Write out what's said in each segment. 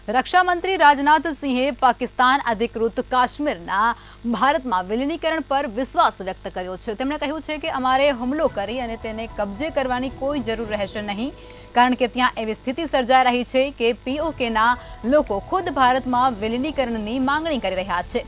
रक्षा मंत्री राजनाथ सिंहे पाकिस्तान अधिकृत काश्मीરના ભારતમાં વિલીનીકરણ પર વિશ્વાસ વ્યક્ત કર્યો છે। તેમણે કહ્યું છે કે અમારે હુમલો કરી અને તેને કબજે કરવાની કોઈ જરૂર રહેશે નહીં, કારણ કે ત્યાં એવી સ્થિતિ સર્જાઈ રહી છે કે પીઓકેના લોકો ખુદ ભારતમાં વિલીનીકરણની માંગણી કરી રહ્યા છે।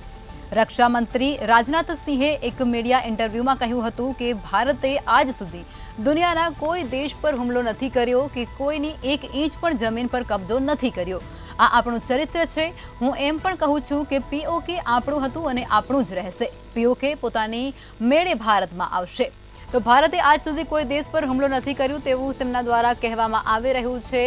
रक्षा मंत्री राजनाथ सिंहे एक मीडिया इंटरव्यू में कह્યું હતું કે ભારતે આજ સુધી દુનિયાના કોઈ દેશ પર હુમલો નથી કર્યો કે કોઈની એક ઇંચ પણ જમીન પર કબજો નથી કર્યો। આ આપણું ચરિત્ર છે। હું એમ પણ કહું છું કે પીઓકે આપણું હતું અને આપણું જ રહેશે। પીઓકે પોતાની મેળે ભારતમાં આવશે। તો ભારતે આજ સુધી કોઈ દેશ પર હુમલો નથી કર્યો તેવું તેમના દ્વારા કહેવામાં આવી રહ્યું છે।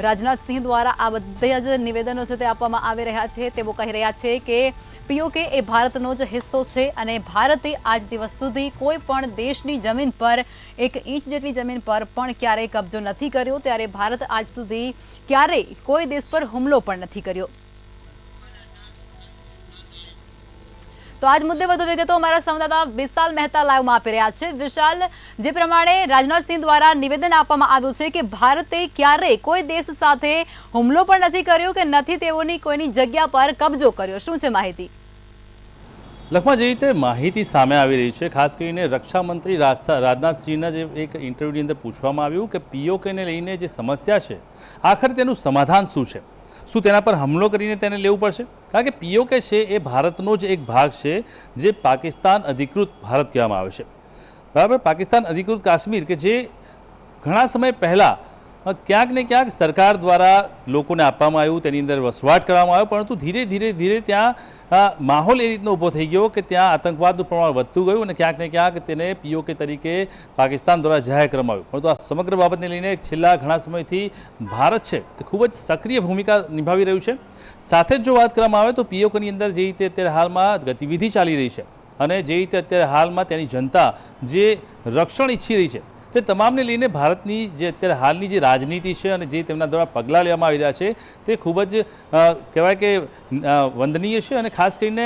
राजनाथ सिंह द्वारा आ बधा ज निवेदनों छे ते आपवामां आवी रह्या छे। तेओ कही रह्या छे के पीओके ए भारतनो ज हिस्सो छे अने भारते आज दिवस सुधी कोई पण देशनी जमीन पर एक इंच जेटली जमीन पर पण क्यारेय कब्जो नथी कर्यो, त्यारे भारत आज सुधी क्यारेय कोई देश पर हुमलो पण नथी कर्यो। तो आज मुद्दे વધુ વિગતો અમારા સંવાદદાતા વિશાલ મહેતા લાઈવમાં આપી રહ્યા છે। વિશાલ, જે પ્રમાણે રાજનાથ સિંહ દ્વારા નિવેદન આપવામાં આવ્યું છે કે ભારતે ક્યારેય કોઈ દેશ સાથે હુમલો પણ નથી કર્યો કે નથી તેઓની કોઈની જગ્યા પર કબજો કર્યો, શું છે માહિતી? લખમાં જે રીતે માહિતી સામે આવી રહી છે, ખાસ કરીને રક્ષા મંત્રી રાજનાથ સિંહના જે એક ઇન્ટરવ્યુની અંદર પૂછવામાં આવ્યું કે પીઓકેને લઈને જે સમસ્યા છે આખરે તેનું સમાધાન શું છે, શું તેના પર હુમલો કરીને તેને લેવું પડશે? કારણ કે પીઓકે છે એ ભારતનો જ એક ભાગ છે જે પાકિસ્તાન અધિકૃત ભારત કહેવામાં આવે છે, બરાબર। પાકિસ્તાન અધિકૃત કાશ્મીર કે જે ઘણા સમય પહેલાં ક્યાંક ને ક્યાંક સરકાર દ્વારા લોકોને આપવામાં આવ્યું, તેની અંદર વસવાટ કરવામાં આવ્યો, પરંતુ ધીરે ધીરે ત્યાં માહોલ એ રીતનો ઊભો થઈ ગયો કે ત્યાં આતંકવાદનું પ્રમાણ વધતું ગયું અને ક્યાંક ને ક્યાંક તેને પીઓકે તરીકે પાકિસ્તાન દ્વારા જાહેર કરવામાં આવ્યું। પરંતુ આ સમગ્ર બાબતને લઈને છેલ્લા ઘણા સમયથી ભારત છે તે ખૂબ જ સક્રિય ભૂમિકા નિભાવી રહ્યું છે। સાથે જ જો વાત કરવામાં આવે તો પીઓકેની અંદર જે રીતે અત્યારે હાલમાં ગતિવિધિ ચાલી રહી છે અને જે રીતે અત્યારે હાલમાં તેની જનતા જે રક્ષણ ઈચ્છી રહી છે તે તમામને લઈને ભારતની જે અત્યારે હાલની જે રાજનીતિ છે અને જે તેમના દ્વારા પગલાં લેવામાં આવી રહ્યા છે તે ખૂબ જ કહેવાય કે વંદનીય છે અને ખાસ કરીને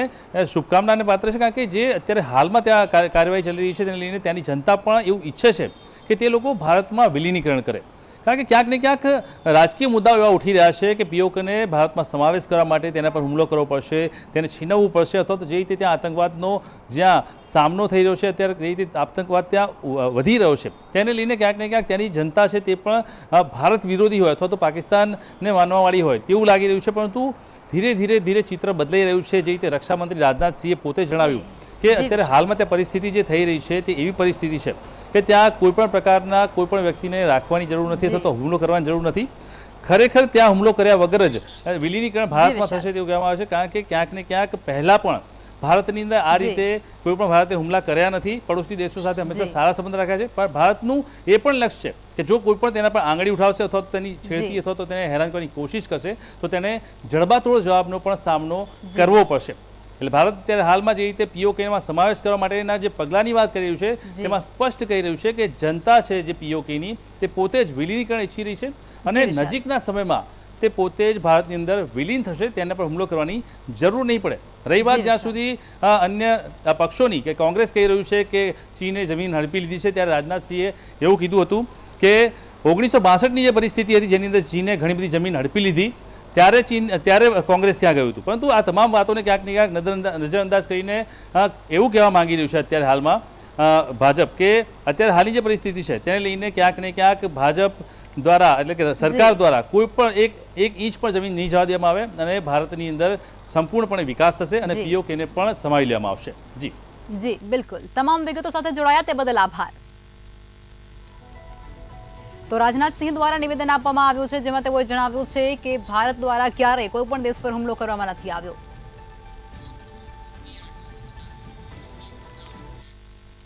શુભકામનાને પાત્ર છે। કારણ કે જે અત્યારે હાલમાં ત્યાં કાર્યવાહી ચાલી રહી છે તેને લઈને ત્યાંની જનતા પણ એવું ઈચ્છે છે કે તે લોકો ભારતમાં વિલીનીકરણ કરે, કારણ કે ક્યાંક ને ક્યાંક રાજકીય મુદ્દાઓ એવા ઉઠી રહ્યા છે કે પીઓકેને ભારતમાં સમાવેશ કરવા માટે તેના પર હુમલો કરવો પડશે, તેને છીનવવું પડશે, અથવા તો જે રીતે ત્યાં આતંકવાદનો જ્યાં સામનો થઈ રહ્યો છે, અત્યારે જે રીતે આતંકવાદ ત્યાં વધી રહ્યો છે તેને લઈને ક્યાંક ને ક્યાંક ત્યાંની જનતા છે તે પણ ભારત વિરોધી હોય અથવા તો પાકિસ્તાનને માનવાવાળી હોય તેવું લાગી રહ્યું છે। પરંતુ ધીરે ધીરે ચિત્ર બદલાઈ રહ્યું છે। જે રીતે રક્ષામંત્રી રાજનાથ સિંહે પોતે જણાવ્યું કે અત્યારે હાલમાં ત્યાં પરિસ્થિતિ જે થઈ રહી છે તે એવી પરિસ્થિતિ છે કે ત્યાં કોઈપણ પ્રકારના કોઈપણ વ્યક્તિને રાખવાની જરૂર નથી અથવા તો હુમલો કરવાની જરૂર નથી। ખરેખર ત્યાં હુમલો કર્યા વગર જ વિલીનીકરણ ભારતમાં થશે તેવું કહેવામાં આવે છે, કારણ કે ક્યાંક ને ક્યાંક પહેલાં પણ ભારતની અંદર આ રીતે કોઈ પણ ભારતે હુમલા કર્યા નથી। પડોશી દેશો સાથે હંમેશા સારા સંબંધ રાખ્યા છે, પણ ભારતનું એ પણ લક્ષ્ય છે કે જો કોઈ પણ તેના પર આંગળી ઉઠાવશે અથવા તો તેની છેડતી અથવા તો તેને હેરાન કરવાની કોશિશ કરશે તો તેને જડબાતોડ જવાબનો પણ સામનો કરવો પડશે। એટલે ભારત અત્યારે હાલમાં જે રીતે પીઓકેમાં સમાવેશ કરવા માટેના જે પગલાંની વાત કરી રહ્યું છે તેમાં સ્પષ્ટ કહી રહ્યું છે કે જનતા છે જે પીઓકેની તે પોતે જ વિલીનીકરણ ઈચ્છી રહી છે અને નજીકના સમયમાં તે પોતે જ ભારતની અંદર વિલીન થશે, તેના પર હુમલો કરવાની જરૂર નહીં પડે। રહી વાત જ્યાં સુધી અન્ય પક્ષોની કે કોંગ્રેસ કહી રહ્યું છે કે ચીને જમીન હડપી લીધી છે, ત્યારે રાજનાથ સિંહે એવું કીધું હતું કે 1962ની જે પરિસ્થિતિ હતી જેની અંદર ચીને ઘણી બધી જમીન હડપી લીધી ત્યારે કોંગ્રેસ ત્યાં ગયું હતું। પરંતુ આ તમામ વાતોને ક્યાંક ને ક્યાંક નજરઅંદાજ કરીને એવું કહેવા માંગી રહ્યું છે અત્યારે હાલમાં ભાજપ કે અત્યારે હાલની જે પરિસ્થિતિ છે તેને લઈને ક્યાંક ને ક્યાંક ભાજપ દ્વારા એટલે કે સરકાર દ્વારા કોઈ પણ એક ઇંચ પણ જમીન નહીં જવા દેવામાં આવે અને ભારતની અંદર સંપૂર્ણપણે વિકાસ થશે અને પીઓકેને પણ સમાવી લેવામાં આવશે। જી બિલકુલ, તમામ વિગતો સાથે જોડાયા તે બદલ આભાર। તો રાજનાથ સિંહ દ્વારા નિવેદન આપવામાં આવ્યું છે જેમાં તેઓએ જણાવ્યું છે કે ભારત દ્વારા ક્યારેય કોઈ પણ દેશ પર હુમલો કરવામાં નથી આવ્યો।